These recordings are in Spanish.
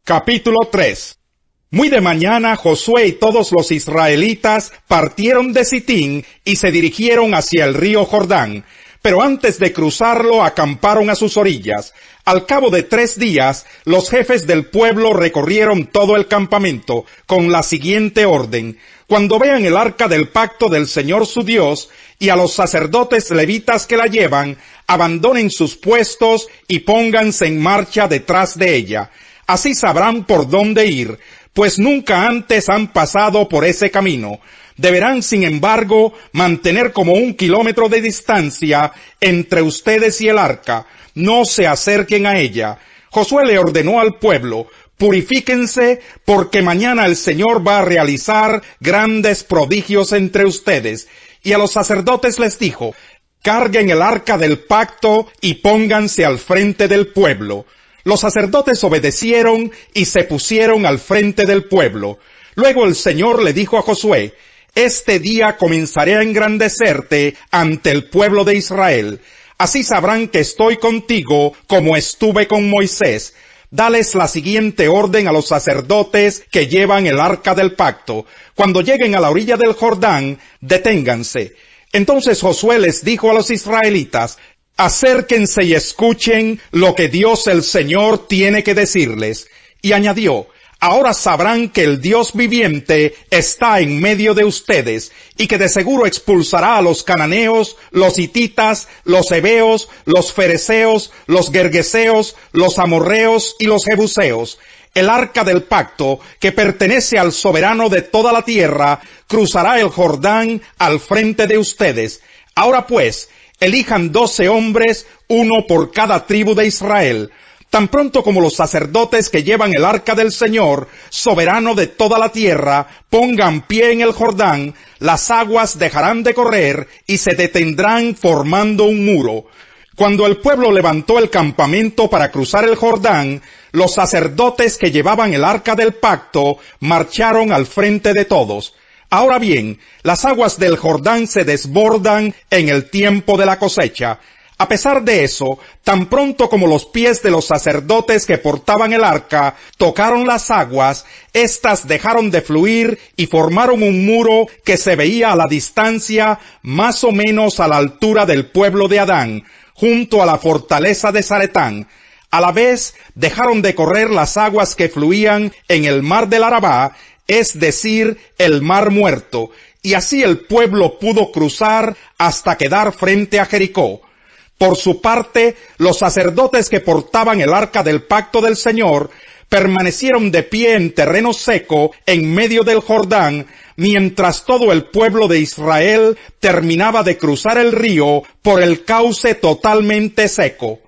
Capítulo 3. Muy de mañana Josué y todos los israelitas partieron de Sitín y se dirigieron hacia el río Jordán, pero antes de cruzarlo acamparon a sus orillas. Al cabo de 3 días, los jefes del pueblo recorrieron todo el campamento con la siguiente orden: cuando vean el arca del pacto del Señor su Dios y a los sacerdotes levitas que la llevan, abandonen sus puestos y pónganse en marcha detrás de ella. Así sabrán por dónde ir, pues nunca antes han pasado por ese camino. Deberán, sin embargo, mantener como 1 kilómetro de distancia entre ustedes y el arca. No se acerquen a ella. Josué le ordenó al pueblo: purifíquense, porque mañana el Señor va a realizar grandes prodigios entre ustedes. Y a los sacerdotes les dijo: carguen el arca del pacto y pónganse al frente del pueblo. Los sacerdotes obedecieron y se pusieron al frente del pueblo. Luego el Señor le dijo a Josué: este día comenzaré a engrandecerte ante el pueblo de Israel. Así sabrán que estoy contigo como estuve con Moisés. Dales la siguiente orden a los sacerdotes que llevan el arca del pacto: cuando lleguen a la orilla del Jordán, deténganse. Entonces Josué les dijo a los israelitas: acérquense y escuchen lo que Dios el Señor tiene que decirles. Y añadió: ahora sabrán que el Dios viviente está en medio de ustedes, y que de seguro expulsará a los cananeos, los hititas, los heveos, los fereceos, los gergeseos, los amorreos y los jebuseos. El arca del pacto, que pertenece al soberano de toda la tierra, cruzará el Jordán al frente de ustedes. Ahora pues, elijan 12 hombres, 1 por cada tribu de Israel. Tan pronto como los sacerdotes que llevan el arca del Señor, soberano de toda la tierra, pongan pie en el Jordán, las aguas dejarán de correr y se detendrán formando un muro. Cuando el pueblo levantó el campamento para cruzar el Jordán, los sacerdotes que llevaban el arca del pacto marcharon al frente de todos. Ahora bien, las aguas del Jordán se desbordan en el tiempo de la cosecha. A pesar de eso, tan pronto como los pies de los sacerdotes que portaban el arca tocaron las aguas, éstas dejaron de fluir y formaron un muro que se veía a la distancia más o menos a la altura del pueblo de Adán, junto a la fortaleza de Zaretán. A la vez, dejaron de correr las aguas que fluían en el mar del Arabá, es decir, el mar muerto, y así el pueblo pudo cruzar hasta quedar frente a Jericó. Por su parte, los sacerdotes que portaban el arca del pacto del Señor permanecieron de pie en terreno seco en medio del Jordán, mientras todo el pueblo de Israel terminaba de cruzar el río por el cauce totalmente seco.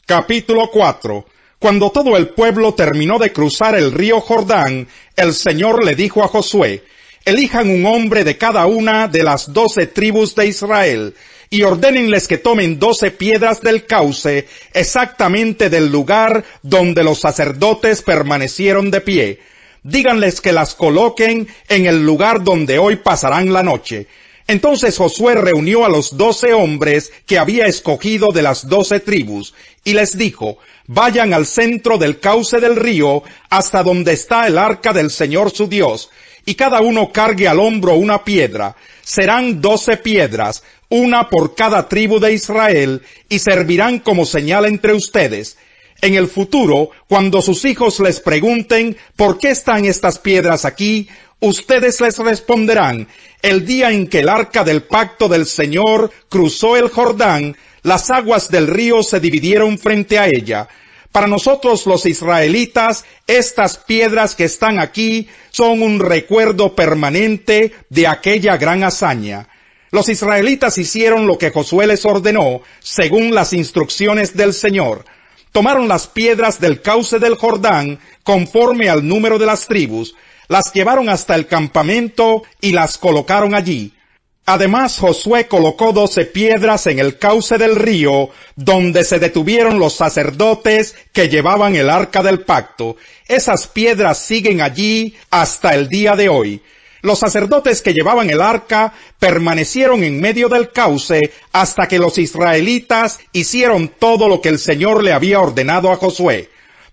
Capítulo 4. Cuando todo el pueblo terminó de cruzar el río Jordán, el Señor le dijo a Josué: elijan un hombre de cada una de las 12 tribus de Israel, y ordénenles que tomen 12 piedras del cauce, exactamente del lugar donde los sacerdotes permanecieron de pie. Díganles que las coloquen en el lugar donde hoy pasarán la noche. Entonces Josué reunió a los 12 hombres que había escogido de las 12 tribus, y les dijo: vayan al centro del cauce del río, hasta donde está el arca del Señor su Dios, y cada uno cargue al hombro una piedra. Serán 12 piedras, 1 por cada tribu de Israel, y servirán como señal entre ustedes. En el futuro, cuando sus hijos les pregunten: ¿por qué están estas piedras aquí?, ustedes les responderán: el día en que el arca del pacto del Señor cruzó el Jordán, las aguas del río se dividieron frente a ella. Para nosotros los israelitas, estas piedras que están aquí son un recuerdo permanente de aquella gran hazaña. Los israelitas hicieron lo que Josué les ordenó, según las instrucciones del Señor. Tomaron las piedras del cauce del Jordán, conforme al número de las tribus, las llevaron hasta el campamento y las colocaron allí. Además, Josué colocó 12 piedras en el cauce del río, donde se detuvieron los sacerdotes que llevaban el arca del pacto. Esas piedras siguen allí hasta el día de hoy. Los sacerdotes que llevaban el arca permanecieron en medio del cauce hasta que los israelitas hicieron todo lo que el Señor le había ordenado a Josué.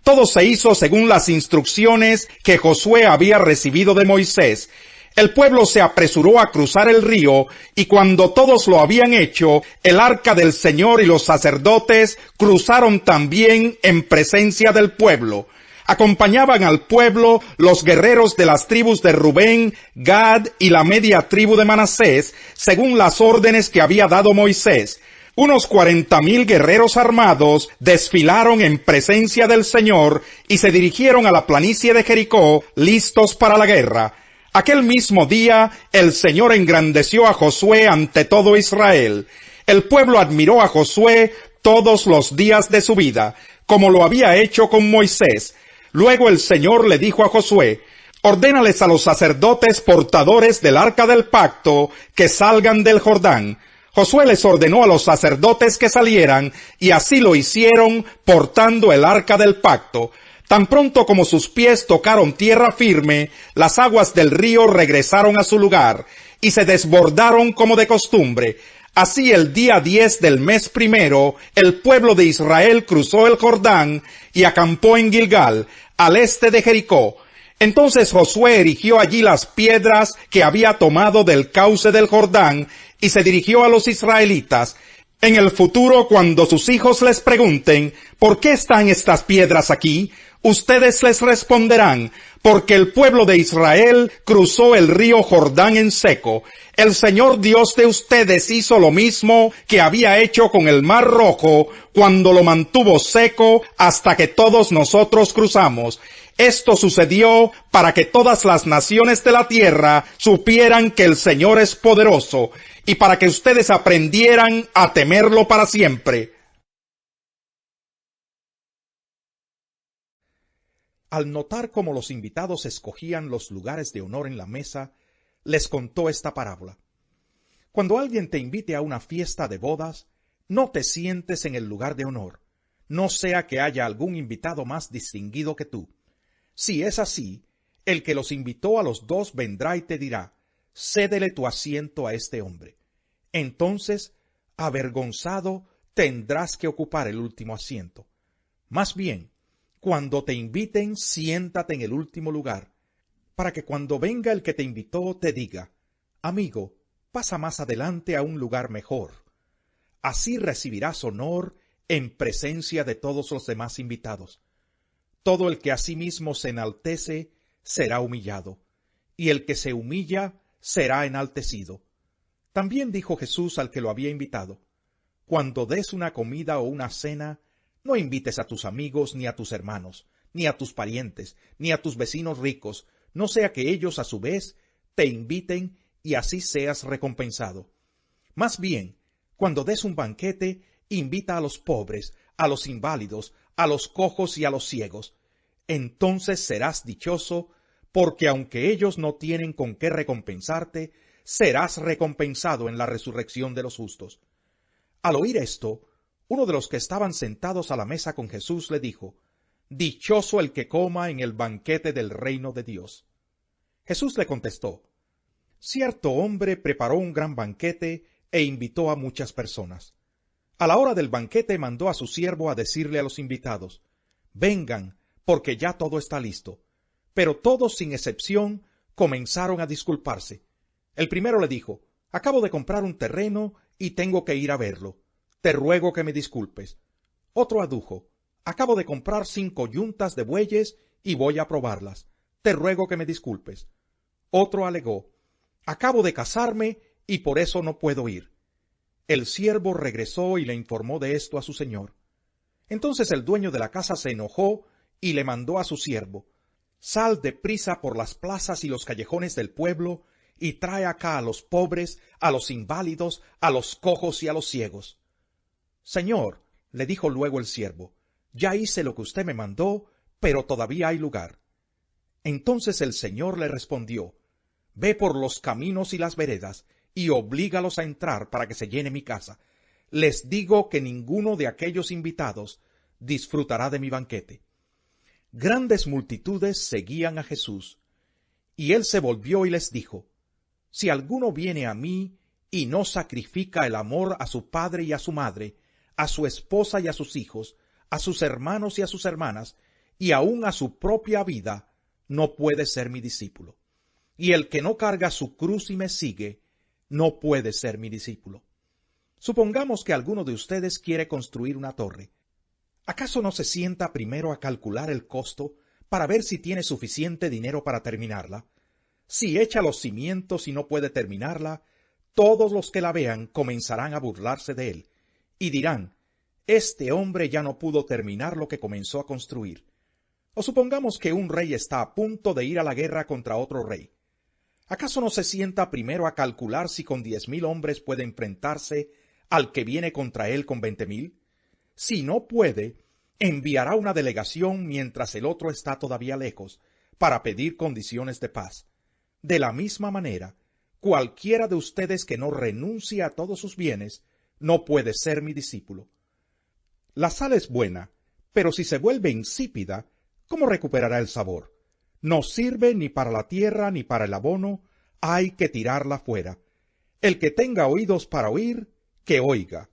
Todo se hizo según las instrucciones que Josué había recibido de Moisés. El pueblo se apresuró a cruzar el río, y cuando todos lo habían hecho, el arca del Señor y los sacerdotes cruzaron también en presencia del pueblo. Acompañaban al pueblo los guerreros de las tribus de Rubén, Gad y la media tribu de Manasés, según las órdenes que había dado Moisés. Unos 40,000 guerreros armados desfilaron en presencia del Señor y se dirigieron a la planicie de Jericó, listos para la guerra. Aquel mismo día, el Señor engrandeció a Josué ante todo Israel. El pueblo admiró a Josué todos los días de su vida, como lo había hecho con Moisés. Luego el Señor le dijo a Josué: ordénales a los sacerdotes portadores del arca del pacto que salgan del Jordán. Josué les ordenó a los sacerdotes que salieran, y así lo hicieron, portando el arca del pacto. Tan pronto como sus pies tocaron tierra firme, las aguas del río regresaron a su lugar, y se desbordaron como de costumbre. Así el día 10 del mes primero, el pueblo de Israel cruzó el Jordán y acampó en Gilgal, al este de Jericó. Entonces Josué erigió allí las piedras que había tomado del cauce del Jordán, y se dirigió a los israelitas. En el futuro, cuando sus hijos les pregunten: ¿por qué están estas piedras aquí?, ustedes les responderán: porque el pueblo de Israel cruzó el río Jordán en seco. El Señor Dios de ustedes hizo lo mismo que había hecho con el Mar Rojo, cuando lo mantuvo seco hasta que todos nosotros cruzamos. Esto sucedió para que todas las naciones de la tierra supieran que el Señor es poderoso, y para que ustedes aprendieran a temerlo para siempre. Al notar cómo los invitados escogían los lugares de honor en la mesa, les contó esta parábola. Cuando alguien te invite a una fiesta de bodas, no te sientes en el lugar de honor, no sea que haya algún invitado más distinguido que tú. Si es así, el que los invitó a los dos vendrá y te dirá: cédele tu asiento a este hombre. Entonces, avergonzado, tendrás que ocupar el último asiento. Más bien, cuando te inviten, siéntate en el último lugar, para que cuando venga el que te invitó te diga: amigo, pasa más adelante a un lugar mejor. Así recibirás honor en presencia de todos los demás invitados. Todo el que a sí mismo se enaltece será humillado, y el que se humilla será enaltecido. También dijo Jesús al que lo había invitado: cuando des una comida o una cena, no invites a tus amigos, ni a tus hermanos, ni a tus parientes, ni a tus vecinos ricos, no sea que ellos a su vez te inviten y así seas recompensado. Más bien, cuando des un banquete, invita a los pobres, a los inválidos, a los cojos y a los ciegos. Entonces serás dichoso, porque aunque ellos no tienen con qué recompensarte, serás recompensado en la resurrección de los justos. Al oír esto, uno de los que estaban sentados a la mesa con Jesús le dijo: dichoso el que coma en el banquete del reino de Dios. Jesús le contestó: cierto hombre preparó un gran banquete e invitó a muchas personas. A la hora del banquete mandó a su siervo a decirle a los invitados: vengan, porque ya todo está listo. Pero todos, sin excepción, comenzaron a disculparse. El primero le dijo: acabo de comprar un terreno y tengo que ir a verlo. Te ruego que me disculpes. Otro adujo: acabo de comprar 5 yuntas de bueyes y voy a probarlas. Te ruego que me disculpes. Otro alegó: acabo de casarme y por eso no puedo ir. El siervo regresó y le informó de esto a su señor. Entonces el dueño de la casa se enojó y le mandó a su siervo: sal deprisa por las plazas y los callejones del pueblo y trae acá a los pobres, a los inválidos, a los cojos y a los ciegos. Señor, le dijo luego el siervo, ya hice lo que usted me mandó, pero todavía hay lugar. Entonces el Señor le respondió: ve por los caminos y las veredas, y oblígalos a entrar para que se llene mi casa. Les digo que ninguno de aquellos invitados disfrutará de mi banquete. Grandes multitudes seguían a Jesús, y él se volvió y les dijo: si alguno viene a mí y no sacrifica el amor a su padre y a su madre, a su esposa y a sus hijos, a sus hermanos y a sus hermanas, y aun a su propia vida, no puede ser mi discípulo. Y el que no carga su cruz y me sigue, no puede ser mi discípulo. Supongamos que alguno de ustedes quiere construir una torre. ¿Acaso no se sienta primero a calcular el costo para ver si tiene suficiente dinero para terminarla? Si echa los cimientos y no puede terminarla, todos los que la vean comenzarán a burlarse de él, y dirán, este hombre ya no pudo terminar lo que comenzó a construir. O supongamos que un rey está a punto de ir a la guerra contra otro rey. ¿Acaso no se sienta primero a calcular si con 10,000 hombres puede enfrentarse al que viene contra él con 20,000? Si no puede, enviará una delegación mientras el otro está todavía lejos, para pedir condiciones de paz. De la misma manera, cualquiera de ustedes que no renuncie a todos sus bienes, no puede ser mi discípulo. La sal es buena, pero si se vuelve insípida, ¿cómo recuperará el sabor? No sirve ni para la tierra ni para el abono, hay que tirarla fuera. El que tenga oídos para oír, que oiga.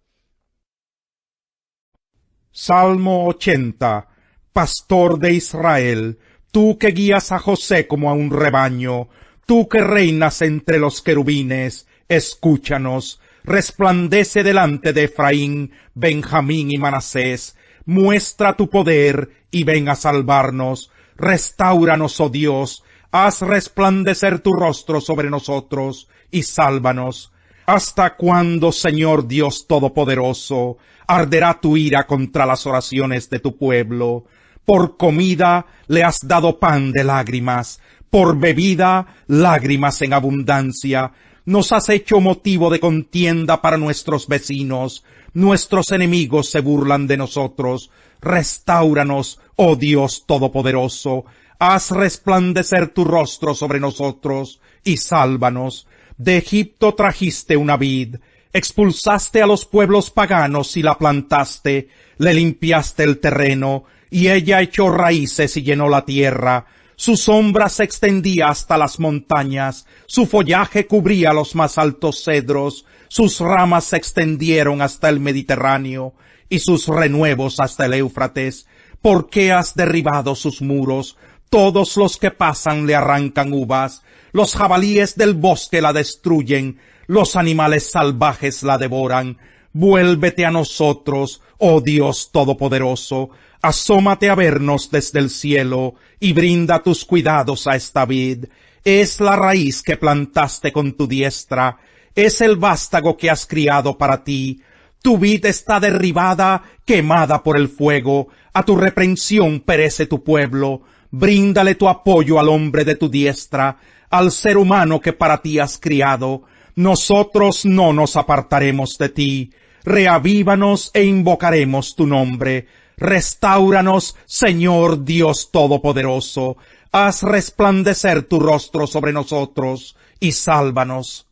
Salmo 80. Pastor de Israel, tú que guías a José como a un rebaño, tú que reinas entre los querubines, escúchanos. Resplandece delante de Efraín, Benjamín y Manasés. Muestra tu poder y ven a salvarnos. Restáuranos, oh Dios. Haz resplandecer tu rostro sobre nosotros y sálvanos. ¿Hasta cuándo, Señor Dios Todopoderoso, arderá tu ira contra las oraciones de tu pueblo? Por comida le has dado pan de lágrimas, por bebida lágrimas en abundancia. Nos has hecho motivo de contienda para nuestros vecinos. Nuestros enemigos se burlan de nosotros. Restáuranos, oh Dios Todopoderoso. Haz resplandecer tu rostro sobre nosotros y sálvanos. De Egipto trajiste una vid, expulsaste a los pueblos paganos y la plantaste, le limpiaste el terreno, y ella echó raíces y llenó la tierra. Su sombra se extendía hasta las montañas, su follaje cubría los más altos cedros, sus ramas se extendieron hasta el Mediterráneo, y sus renuevos hasta el Éufrates. ¿Por qué has derribado sus muros? Todos los que pasan le arrancan uvas, los jabalíes del bosque la destruyen, los animales salvajes la devoran. Vuélvete a nosotros, oh Dios Todopoderoso, asómate a vernos desde el cielo, y brinda tus cuidados a esta vid. Es la raíz que plantaste con tu diestra, es el vástago que has criado para ti. Tu vid está derribada, quemada por el fuego, a tu reprensión perece tu pueblo. Bríndale tu apoyo al hombre de tu diestra, al ser humano que para ti has criado. Nosotros no nos apartaremos de ti. Reavívanos e invocaremos tu nombre. Restáuranos, Señor Dios Todopoderoso. Haz resplandecer tu rostro sobre nosotros y sálvanos.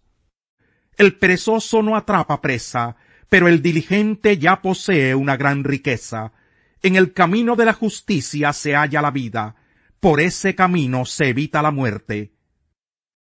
El perezoso no atrapa presa, pero el diligente ya posee una gran riqueza. En el camino de la justicia se halla la vida, por ese camino se evita la muerte.